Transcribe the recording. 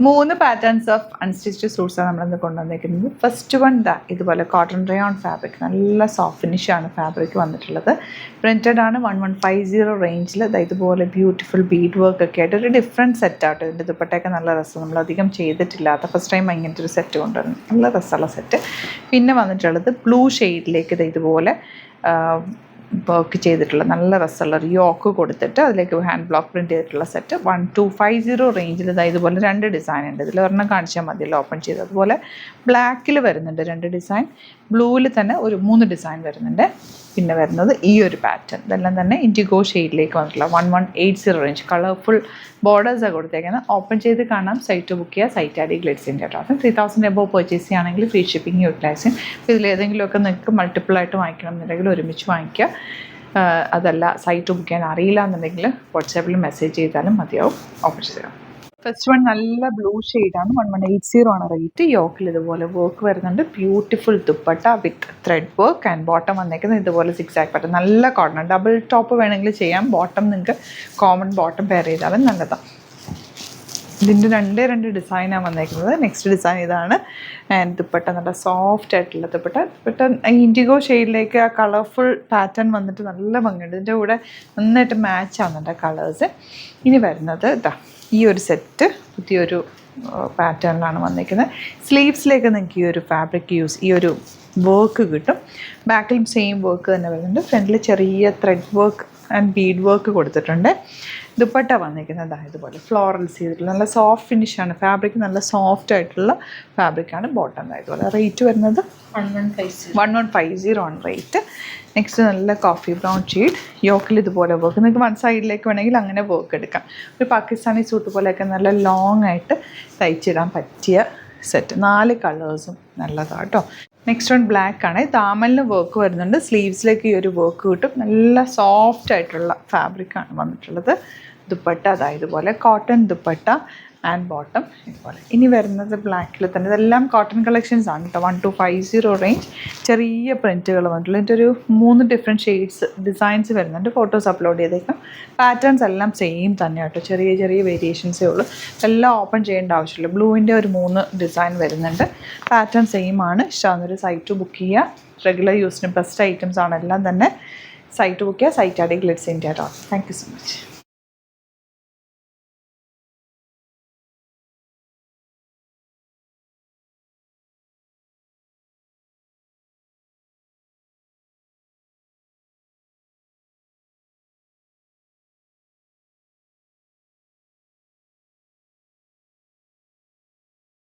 3 patterns of unstitched സൂട്ട്സാണ് നമ്മളിന്ന് കൊണ്ടുവന്നിരിക്കുന്നത്. First one ഇതുപോലെ കോട്ടൺ റയോൺ ഫാബ്രിക്, നല്ല സോഫ്റ്റ് ഫിനിഷാണ് ഫാബ്രിക് വന്നിട്ടുള്ളത്. പ്രിൻറ്റഡ് ആണ്. 1150 റേഞ്ചിൽ ഇതുപോലെ ബ്യൂട്ടിഫുൾ ബീഡ് വർക്ക് ഒക്കെ ആയിട്ട് ഒരു ഡിഫറെൻറ്റ് സെറ്റാട്ടോ. ഇതിൻ്റെ ദുപ്പട്ടയൊക്കെ നല്ല രസം, നമ്മളധികം ചെയ്തിട്ടില്ലാത്ത ഫസ്റ്റ് ടൈം ഇങ്ങനത്തെ ഒരു സെറ്റ് കൊണ്ടുവരുന്നു. നല്ല രസമുള്ള സെറ്റ്. പിന്നെ വന്നിട്ടുള്ളത് ബ്ലൂ ഷെയ്ഡിലേക്ക് ഇതുപോലെ വർക്ക് ചെയ്തിട്ടുള്ള നല്ല രസമുള്ള ഒരു യോക്ക് കൊടുത്തിട്ട് അതിലേക്ക് ഹാൻഡ് ബ്ലോക്ക് പ്രിൻറ്റ് ചെയ്തിട്ടുള്ള സെറ്റ്. 1250 റേഞ്ചിൽ ഇതുപോലെ 2 ഡിസൈൻ ഉണ്ട്. ഇതിൽ ഒരെണ്ണം കാണിച്ചാൽ മതിയല്ലോ ഓപ്പൺ ചെയ്ത്. അതുപോലെ ബ്ലാക്കിൽ വരുന്നുണ്ട് 2 ഡിസൈൻ, ബ്ലൂവിൽ തന്നെ ഒരു 3 ഡിസൈൻ വരുന്നുണ്ട്. പിന്നെ വരുന്നത് ഈ ഒരു പാറ്റേൺ, ഇതെല്ലാം തന്നെ ഇൻഡിഗോ ഷെയ്ഡിലേക്ക് വന്നിട്ടുള്ള 1180 റേഞ്ച് കളർഫുൾ ബോർഡേഴ്സാണ് കൊടുത്തേക്കുന്നത്. ഓപ്പൺ ചെയ്ത് കാണാം. സൈറ്റ് ബുക്ക് ചെയ്യുക. സൈറ്റ് ഐ ഡി ഗ്ലിറ്റ്സിൻ്റെ കേട്ടോ. 3000 എബോവ് പർച്ചേസ് ചെയ്യുകയാണെങ്കിൽ ഫ്രീ ഷിപ്പിംഗ് യൂട്ടിലൈസ് ചെയ്യും. അപ്പോൾ ഇതിലേതെങ്കിലുമൊക്കെ നിങ്ങൾക്ക് മൾട്ടിപ്പിളായിട്ട് വാങ്ങിക്കണം എന്നുണ്ടെങ്കിൽ ഒരുമിച്ച് വാങ്ങിക്കുക. അതല്ല സൈറ്റ് ബുക്ക് ചെയ്യാൻ അറിയില്ല എന്നുണ്ടെങ്കിൽ വാട്സാപ്പിൽ മെസ്സേജ് ചെയ്താലും മതിയാവും. ഓപ്പൺ ചെയ്യാം. ഫസ്റ്റ് വൺ നല്ല ബ്ലൂ ഷെയ്ഡാണ്. 1180 ആണ് റേറ്റ്. യോക്കിൽ ഇതുപോലെ വർക്ക് വരുന്നുണ്ട്. Beautiful dupatta with thread work and bottom വന്നേക്കുന്നത് ഇതുപോലെ 6 ആക്ക് പാറ്റേൺ. നല്ല കോട്ടൺ. ഡബിൾ ടോപ്പ് വേണമെങ്കിൽ ചെയ്യാം. ബോട്ടം നിങ്ങൾക്ക് കോമൺ ബോട്ടം പെയർ ചെയ്താലും നല്ലതാണ്. ഇതിൻ്റെ 2 ഡിസൈനാണ് വന്നേക്കുന്നത്. നെക്സ്റ്റ് ഡിസൈൻ ഇതാണ്. ആൻഡ് ദുപ്പട്ട നല്ല സോഫ്റ്റ് ആയിട്ടുള്ള ദുപ്പട്ട ഇൻഡിഗോ ഷെയ്ഡിലേക്ക് ആ കളർഫുൾ പാറ്റേൺ വന്നിട്ട് നല്ല ഭംഗിയുണ്ട്. ഇതിൻ്റെ കൂടെ നന്നായിട്ട് മാച്ച് ആവുന്നുണ്ട് കളേഴ്സ്. ഇനി വരുന്നത് ഈ ഒരു സെറ്റ് പുതിയൊരു പാറ്റേണിലാണ് വന്നിരിക്കുന്നത്. സ്ലീവ്സിലേക്ക് നിങ്ങൾക്ക് ഈ ഒരു ഫാബ്രിക് ഈ ഒരു വർക്ക് കിട്ടും. ബാക്കിലും സെയിം വർക്ക് തന്നെ വരുന്നുണ്ട്. ഫ്രണ്ടിൽ ചെറിയ thread work and Bede work കൊടുത്തിട്ടുണ്ട്. ദുപ്പട്ട വന്നിരിക്കുന്നത് ഇതുപോലെ ഫ്ലോറൽസ് ചെയ്തിട്ടുള്ള നല്ല സോഫ്റ്റ് ഫിനിഷാണ്. ഫാബ്രിക് നല്ല സോഫ്റ്റ് ആയിട്ടുള്ള ഫാബ്രിക്കാണ്. ബോട്ടം ഇതുപോലെ. റേറ്റ് വരുന്നത് 1150 ആണ് റേറ്റ്. നെക്സ്റ്റ് നല്ല കോഫി ബ്രൗൺ ഷെയ്ഡ്. യോക്കിൽ ഇതുപോലെ വർക്ക്. നിങ്ങൾക്ക് വൺ സൈഡിലേക്ക് വേണമെങ്കിൽ അങ്ങനെ വർക്ക് എടുക്കാം. ഒരു പാകിസ്ഥാനി സൂട്ട് പോലെയൊക്കെ നല്ല ലോങ് ആയിട്ട് തയ്ച്ചിടാൻ പറ്റിയ സെറ്റ്. 4 കളേഴ്സും നല്ലതാണ് കേട്ടോ. നെക്സ്റ്റ് വൺ ബ്ലാക്ക് ആണ്. താമലിന് വർക്ക് വരുന്നുണ്ട്. സ്ലീവ്സിലേക്ക് ഈ ഒരു വർക്ക് കിട്ടും. നല്ല സോഫ്റ്റ് ആയിട്ടുള്ള ഫാബ്രിക്കാണ് വന്നിട്ടുള്ളത്. ദുപ്പട്ട ഇതുപോലെ കോട്ടൺ ദുപ്പട്ട ആൻഡ് ബോട്ടം ഇതുപോലെ. ഇനി വരുന്നത് ബ്ലാക്കിൽ തന്നെ. ഇതെല്ലാം കോട്ടൺ കളക്ഷൻസ് ആണ് കേട്ടോ. 1250 റേഞ്ച്. ചെറിയ പ്രിൻറ്റുകൾ വന്നിട്ടുള്ളൂ. ഇതിൻ്റെ ഒരു 3 ഡിഫറെൻറ്റ് ഷെയ്ഡ്സ് ഡിസൈൻസ് വരുന്നുണ്ട്. ഫോട്ടോസ് അപ്ലോഡ് ചെയ്തേക്കാം. പാറ്റേൺസ് എല്ലാം സെയിം തന്നെ കേട്ടോ. ചെറിയ വേരിയേഷൻസേ ഉള്ളൂ. എല്ലാം ഓപ്പൺ ചെയ്യേണ്ട ആവശ്യമില്ല. ബ്ലൂവിൻ്റെ ഒരു 3 ഡിസൈൻ വരുന്നുണ്ട്. പാറ്റേൺ സെയിം ആണ്. ഇഷ്ടമാകുന്നൊരു സൈറ്റ് ബുക്ക് ചെയ്യുക. റെഗുലർ യൂസിന് ബെസ്റ്റ് ഐറ്റംസ് ആണ് എല്ലാം തന്നെ. സൈറ്റ് ബുക്ക് ചെയ്യുക. Site I D Glitz India. Thank you so much.